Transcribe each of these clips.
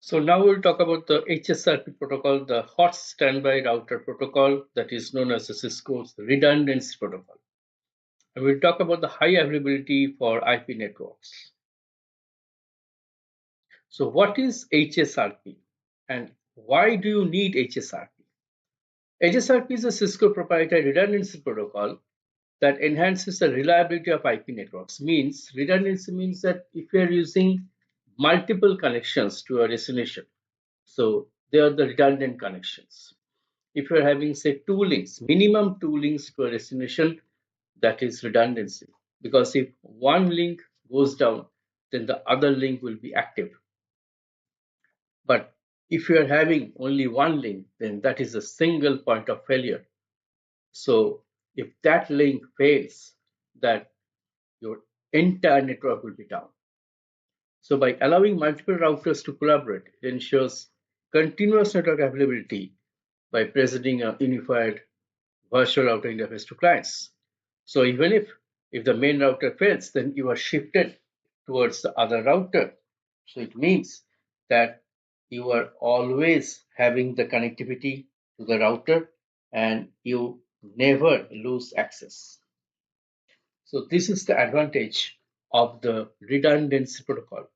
So now we'll talk about the Hsrp protocol, the hot standby router protocol that is known as the Cisco's redundancy protocol. And we'll talk about the high availability for IP networks. So what is Hsrp and why do you need Hsrp? Hsrp is a Cisco proprietary redundancy protocol that enhances the reliability of IP networks. Means redundancy means that if you are using multiple connections to a destination, so they are the redundant connections. If you're having, say, two links, minimum two links to a destination, that is redundancy. Because if one link goes down, then the other link will be active. But if you're having only one link, then that is a single point of failure. So if that link fails, that your entire network will be down. So by allowing multiple routers to collaborate, it ensures continuous network availability by presenting a unified virtual router interface to clients. So even if the main router fails, then you are shifted towards the other router. So it means that you are always having the connectivity to the router and you never lose access. So this is the advantage of the redundancy protocol.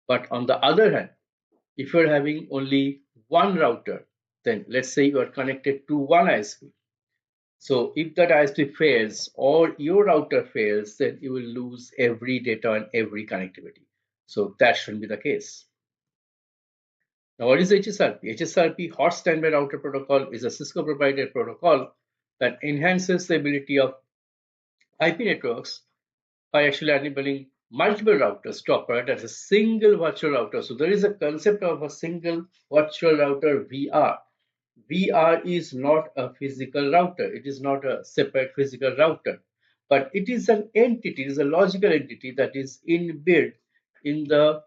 But on the other hand, if you're having only one router, then let's say you are connected to one ISP. So if that ISP fails or your router fails, then you will lose every data and every connectivity. So that shouldn't be the case. Now, what is Hsrp? Hsrp Hot Standby Router Protocol is a Cisco proprietary protocol that enhances the ability of IP networks by actually enabling multiple routers to operate as a single virtual router. So there is a concept of a single virtual router VR. VR is not a physical router. It is not a separate physical router, but it is an entity, it is a logical entity that is inbuilt in the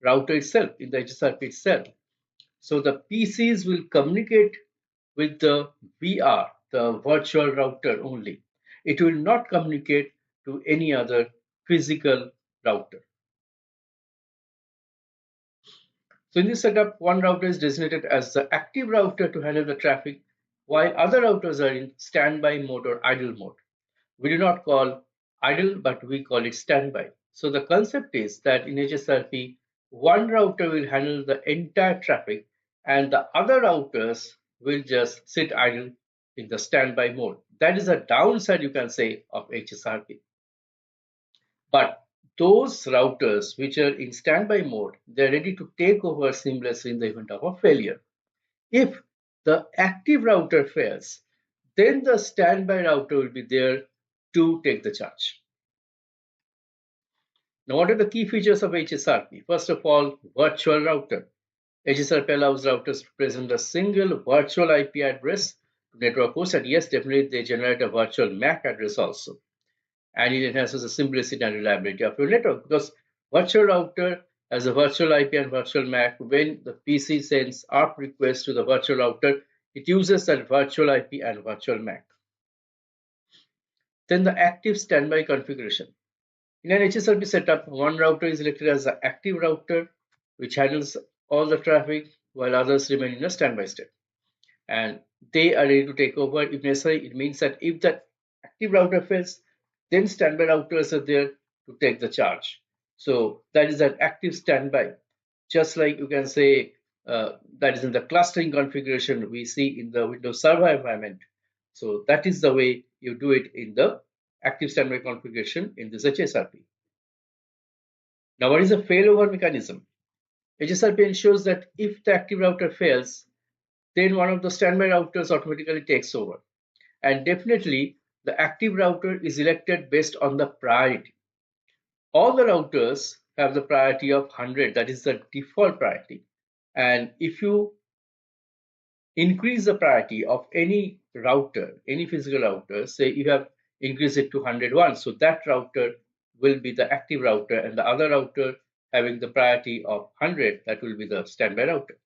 router itself, in the Hsrp itself. So the PCs will communicate with the VR, the virtual router only. It will not communicate to any other physical router. So in this setup, one router is designated as the active router to handle the traffic, while other routers are in standby mode or idle mode. We do not call idle, but we call it standby. So the concept is that in Hsrp, one router will handle the entire traffic and the other routers will just sit idle in the standby mode. That is a downside, you can say, of Hsrp. But those routers which are in standby mode, they're ready to take over seamlessly in the event of a failure. If the active router fails, then the standby router will be there to take the charge. Now, what are the key features of Hsrp? First of all, virtual router. Hsrp allows routers to present a single virtual IP address to network host, and yes, definitely they generate a virtual MAC address also. And it enhances the simplicity and reliability of your network because virtual router has a virtual IP and virtual MAC. When the PC sends ARP request to the virtual router, it uses that virtual IP and virtual MAC. Then the active standby configuration. In an Hsrp setup, one router is selected as the active router, which handles all the traffic, while others remain in a standby state. And they are ready to take over if necessary. It means that if that active router fails, then standby routers are there to take the charge. So that is an active standby. Just like you can say that is in the clustering configuration we see in the Windows Server environment. So that is the way you do it in the active standby configuration in this Hsrp. Now, what is a failover mechanism? Hsrp ensures that if the active router fails, then one of the standby routers automatically takes over. And definitely, the active router is elected based on the priority. All the routers have the priority of 100, that is the default priority. And if you increase the priority of any router, any physical router, say you have increased it to 101, so that router will be the active router, and the other router having the priority of 100, that will be the standby router.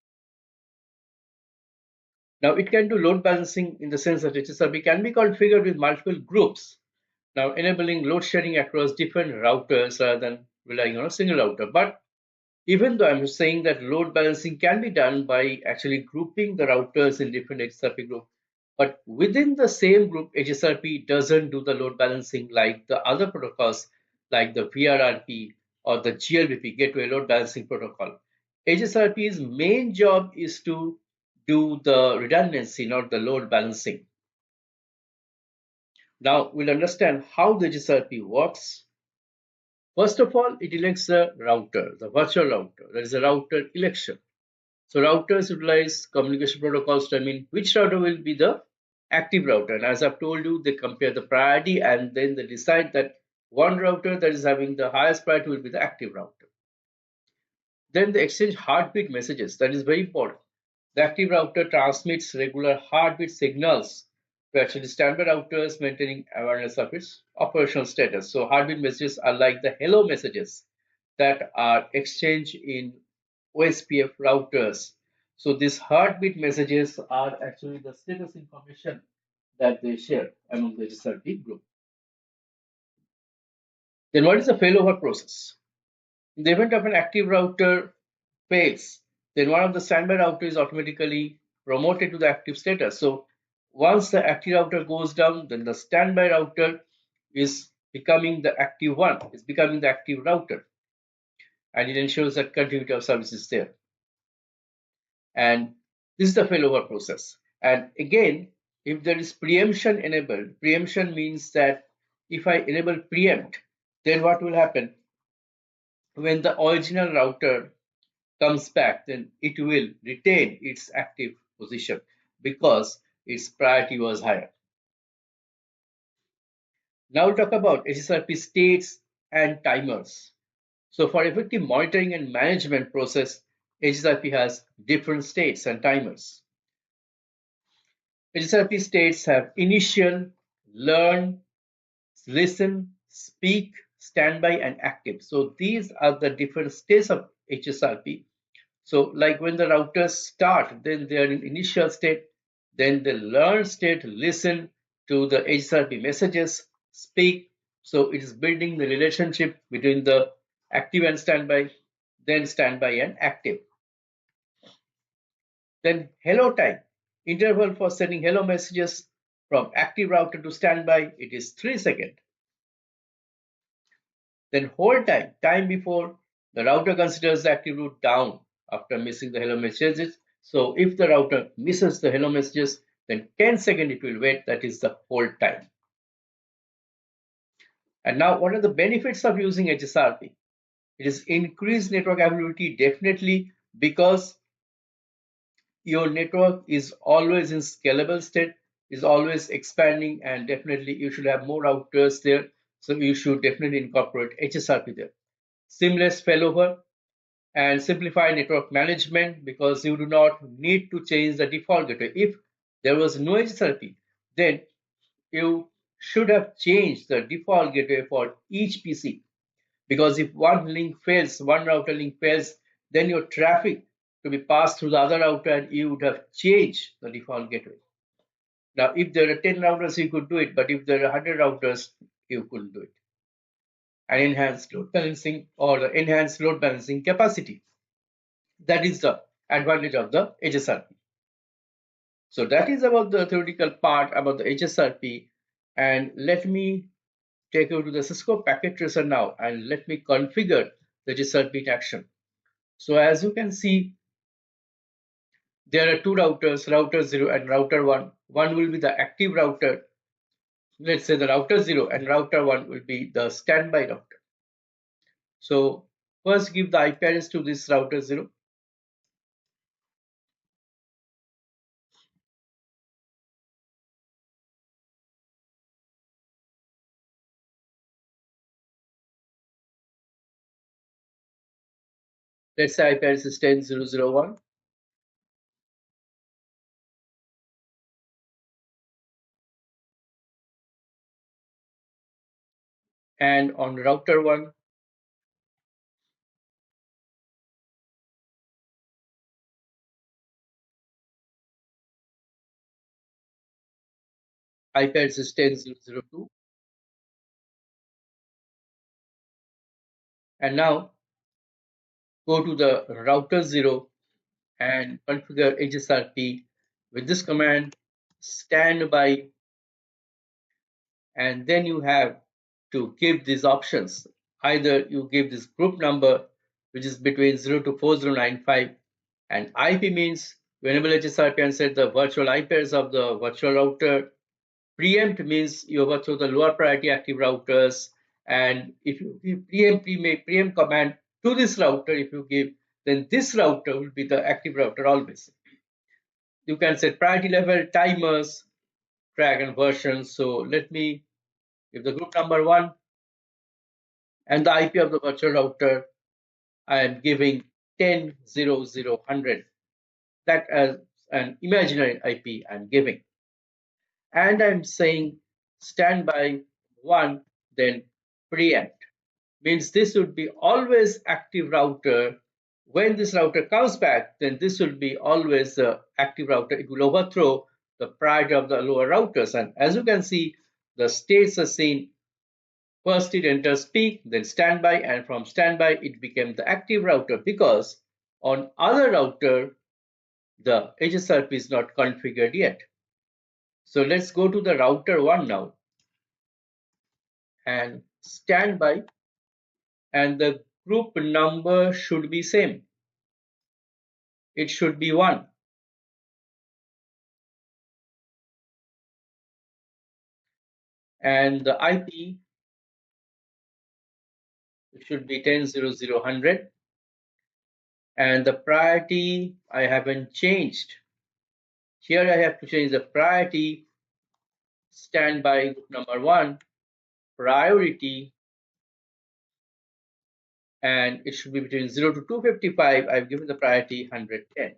Now, it can do load balancing in the sense that Hsrp can be configured with multiple groups, now enabling load sharing across different routers rather than relying on a single router. But Even though I'm saying that load balancing can be done by actually grouping the routers in different HSRP group, but within the same group, HSRP doesn't do the load balancing like the other protocols, like the VRRP or the GLBP, Gateway Load Balancing Protocol. HSRP's main job is to do the redundancy, not the load balancing. Now we'll understand how the HSRP works. First of all, it elects the router, the virtual router. There is a router election. So routers utilize communication protocols to determine which router will be the active router. And as I've told you, they compare the priority and then they decide that one router that is having the highest priority will be the active router. Then they exchange heartbeat messages. That is very important. The active router transmits regular heartbeat signals to actually standby routers, maintaining awareness of its operational status. So heartbeat messages are like the hello messages that are exchanged in OSPF routers. So these heartbeat messages are actually the status information that they share among the HSRP group. Then what is the failover process? In the event of an active router fails, then one of the standby router is automatically promoted to the active status. So once the active router goes down, then the standby router is becoming the active one, is becoming the active router, and it ensures that continuity of service is there. And this is the failover process. And again, if there is preemption enabled, preemption means that if I enable preempt, then what will happen? When the original router comes back, then it will retain its active position because its priority was higher. Now we'll talk about HSRP states and timers. So for effective monitoring and management process, HSRP has different states and timers. HSRP states have initial, learn, listen, speak, standby, and active. So these are the different states of HSRP. So like when the routers start, then they are in initial state, then they learn state, listen to the HSRP messages, speak. So it is building the relationship between the active and standby, then standby and active. Then hello time, interval for sending hello messages from active router to standby, it is 3 seconds. Then hold time, time before the router considers the active route down after missing the hello messages. So if the router misses the hello messages, then 10 seconds it will wait, that is the hold time. And now what are the benefits of using HSRP? It is increased network availability definitely because your network is always in scalable state, is always expanding, and definitely you should have more routers there. So you should definitely incorporate HSRP there. Seamless failover and simplify network management because you do not need to change the default gateway. If there was no HSRP, then you should have changed the default gateway for each PC because if one link fails, one router link fails, then your traffic to be passed through the other router and you would have changed the default gateway. Now, if there are 10 routers, you could do it, but if there are 100 routers, you couldn't do it. And enhanced load balancing or the enhanced load balancing capacity. That is the advantage of the HSRP. So that is about the theoretical part about the HSRP. And let me take you to the Cisco packet tracer now and let me configure the HSRP in action. So as you can see, there are two routers, router 0 and router 1. One will be the active router. Let's say the router 0 and router 1 will be the standby router. So first give the IP address to this router 0. Let's say IP address is 10.0.0.1. And on router 1, IP address is 10.0.0.2. And now go to the router 0 and configure Hsrp with this command standby, and then you have to give these options. Either you give this group number, which is between 0 to 4095, and IP means you enable Hsrp and set the virtual IP address of the virtual router. Preempt means you overthrow the lower priority active routers, and if you give preempt command to this router, if you give, then this router will be the active router always. You can set priority level, timers, track, and versions. So let me give the group number 1 and the IP of the virtual router. I am giving 10.0.0.100. That as an imaginary IP I'm giving. And I'm saying standby 1, then preempt. Means this would be always active router. When this router comes back, then this will be always the active router. It will overthrow the priority of the lower routers. And as you can see, the states are seen. First it enters peak, then standby, and from standby it became the active router because on other router the Hsrp is not configured yet. So let's go to the router 1 now and standby, and the group number should be same. It should be 1. And the IP should be 10.0.0.100. And the priority I haven't changed. Here I have to change the priority standby group number 1, priority, and it should be between 0 to 255. I've given the priority 110.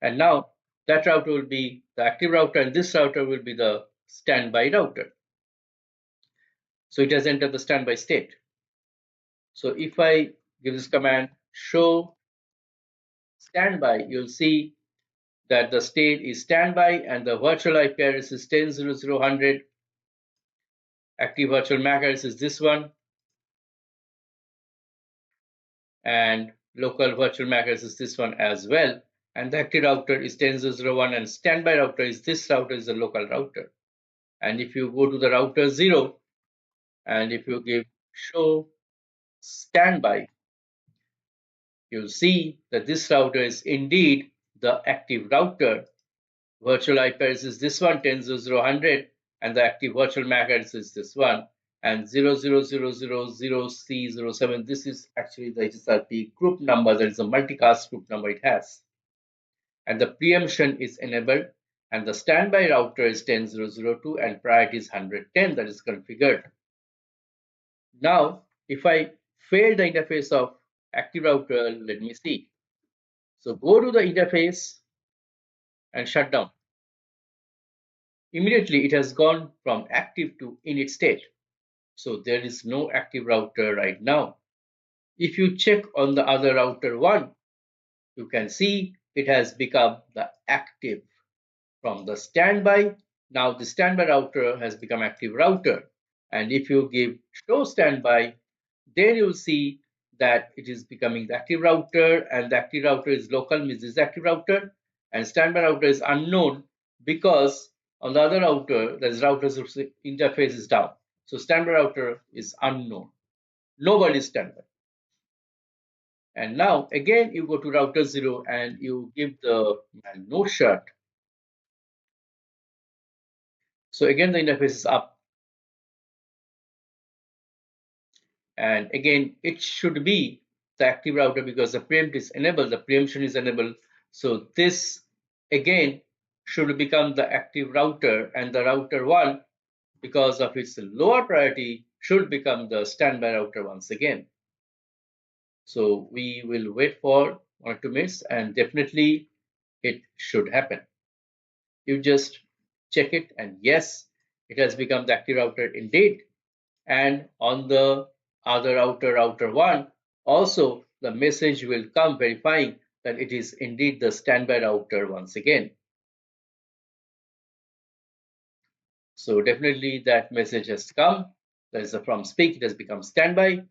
And now that router will be the active router and this router will be the standby router. So it has entered the standby state. So if I give this command show standby, you'll see that the state is standby and the virtual IP address is 10.0.0.100. Active virtual MAC address is this one, and local virtual MAC address is this one as well. And the active router is 10.0.0.1 and standby router is this router, is the local router. And if you go to the router 0 and if you give show standby, you'll see that this router is indeed the active router. Virtual IP address is this one, 10.0.0.100, and the active virtual MAC address is this one, and 0.0.0.0.0C.07. This is actually the Hsrp group number. That is a multicast group number it has. And the preemption is enabled, and the standby router is 10.0.0.2 and priority is 110, that is configured. Now, if I fail the interface of active router, let me see. So go to the interface and shut down. Immediately it has gone from active to init state. So there is no active router right now. If you check on the other router 1, you can see it has become the active. From the standby, now the standby router has become active router. And if you give show standby, then you'll see that it is becoming the active router, and the active router is local, means this is active router, and standby router is unknown because on the other router, the router's interface is down. So standby router is unknown. Nobody is standby. And now again you go to router 0 and you give the no shut. So again the interface is up. And again it should be the active router because the preempt is enabled, the preemption is enabled. So this again should become the active router, and the router 1, because of its lower priority, should become the standby router once again. So we will wait for 1 or 2 minutes and definitely it should happen. You just check it and yes, it has become the active router indeed. And on the other router 1, also the message will come verifying that it is indeed the standby router once again. So definitely that message has come That is from speak, it has become standby.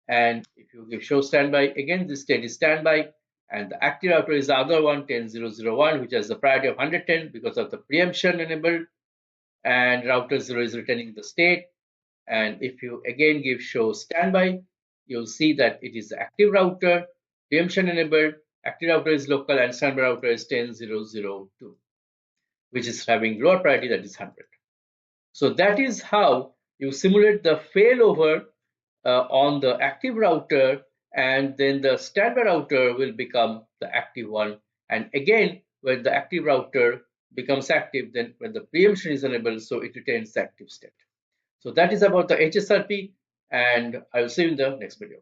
And if you give show standby, again this state is standby. And the active router is the other one, 10.0.0.1, which has the priority of 110 because of the preemption enabled. And router 0 is returning the state. And if you again give show standby, you'll see that it is the active router, preemption enabled, active router is local, and standby router is 10.0.0.2, which is having lower priority, that is 100. So that is how you simulate the failover on the active router, and then the standby router will become the active one. And again, when the active router becomes active, then when the preemption is enabled, so it retains the active state. So that is about the Hsrp, and I will see you in the next video.